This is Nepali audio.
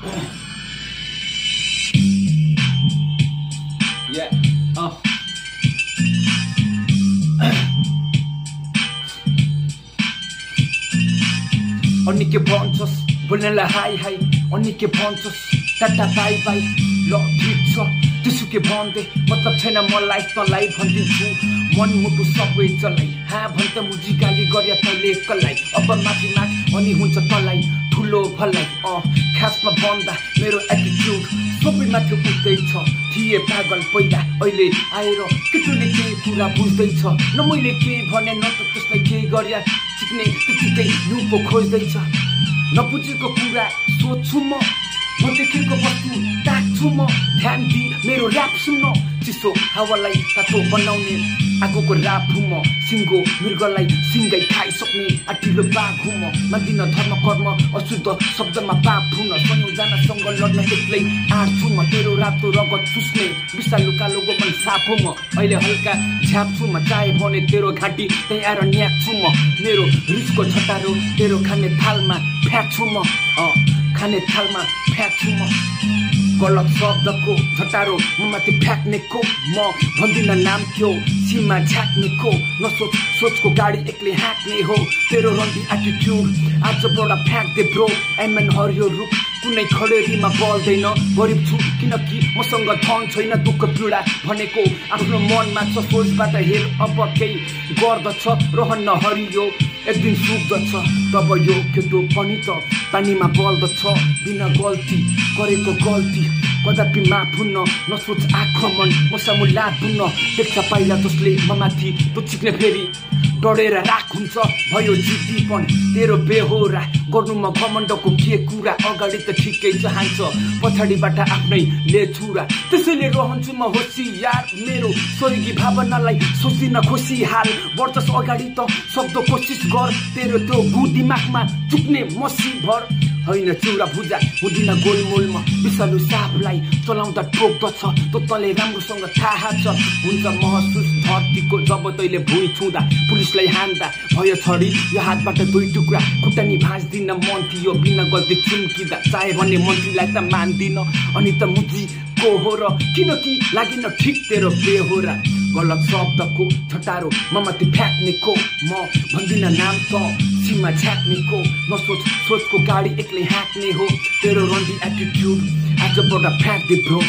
Yeah. अनि के भन्छस् बोल्नलाई हाई हाई अनि के भन्छस् टाटा बाई बाई ल ठिक छ त्यसो के भन्दै मतलब छैन मलाई तँलाई भनिदिन्छु मन मुटु सबै चलाई हाँ भन्छ मुजी गाली गरे तैँले एक्लै अब माथि माथि अनि हुन्छ तँलाई ठुलो भलाई खासमा भन्दा मेरो एटिट्युड सबै माथि उठ्दैछ थिए पागल पहिला अहिले आएर केटोले केही कुरा बुझ्दैछ न मैले केही भने न त त्यसलाई केही गरे सिक्ने त्यतिकै लुपो खोज्दैछ नबुझेको कुरा सोध्छु म नदेखेको वस्तु ताक्छु म ध्यान दि मेरो ऱ्याप सुन्न चिसो हावालाई तातो बनाउने आगोको राप हुँ म सिङ्गो मृगलाई सिङ्गै खाइसक्ने आटिलो बाघ हुँ म मान्दिन धर्म कर्म अशुद्ध शब्दमा पाप हुन संयोजनासँग लड्न एक्लै आँट्छु म तेरो रातो रगत चुस्ने विषालु कालो गोपन साप हुँ म अहिले हल्का झ्याप्छु म चाहे भने तेरो घाँटी त्यही आएर न्याक्छु म मेरो रिसको झटारो तेरो खाने थालमा फ्याँक्छु म खाने थालमा फ्याँक्छु म गलत शब्दको झटारो म माथि फ्याँक्नेको म भन्दिन नाम थियो सीमा झ्याक्नेको नसोच सोचको गाडी एक्लै हाँक्ने हो तेरो रन्डी एटिट्युड आजबाट फ्याँक्दे ब्रो एमएन हरियो रुख कुनै खडेरीमा बल्दैन गरिब छु किनकि मसँग धन छैन दुःख पीडा भनेको आफ्नो मनमा छ सोचबाट हेर अब केही गर्दछ रहन्न हरियो एक दिन सुक्दछ तब यो केटो पनि त पानीमा बल्दछ बिना गल्ती गरेको गल्ती कदापि माफ हुन्न नसोच आक्रमण मसामु लाभ हुन्न देख्छ पाइला जसले ममाथि तो चिक्ने फेरि डढेर राख हुन्छ भयो जिद्दीपन तेरो बेहोरा गर्नुमा घमण्डको के कुरा अगाडि त ठिकै चाहन्छ पछाडिबाट आफ्नै ले छुरा त्यसैले रहन्छु म होसियार मेरो स्वर्गी भावनालाई सोचिन खुसी हाल वर्चस अगाडि त शब्द कोसिस गर तेरो त्यो गु दिमागमा चुक्ने मसी भर होइन चुरा भुजा हुँदिन गोलमोलमा विषालु सापलाई चलाउँदा टोक्दछ त तँले राम्रोसँग थाहा छ हुन्छ महसुस धरतीको जब तैँले भुइँ छुँदा पुलिसलाई हान्दा भयो छडी यो हातबाट दुई टुक्रा खुट्टानी भाँच्दिन मन थियो बिना गल्ती चुम्किँदा चाहे भन्ने मन्त्रीलाई त मान्दिन अनि त मुजी को हो र किनकि लागिन ठिक तेरो बेहोरा गलत शब्दको झटारो म माथि फ्याँक्नेको म भन्दिन नाम त सीमा झ्याक्नेको नसोच सोचको गाडी एक्लै हाँक्ने हो तेरो रन्डी एटिट्युड आजबाट फ्याँक्दे ब्रो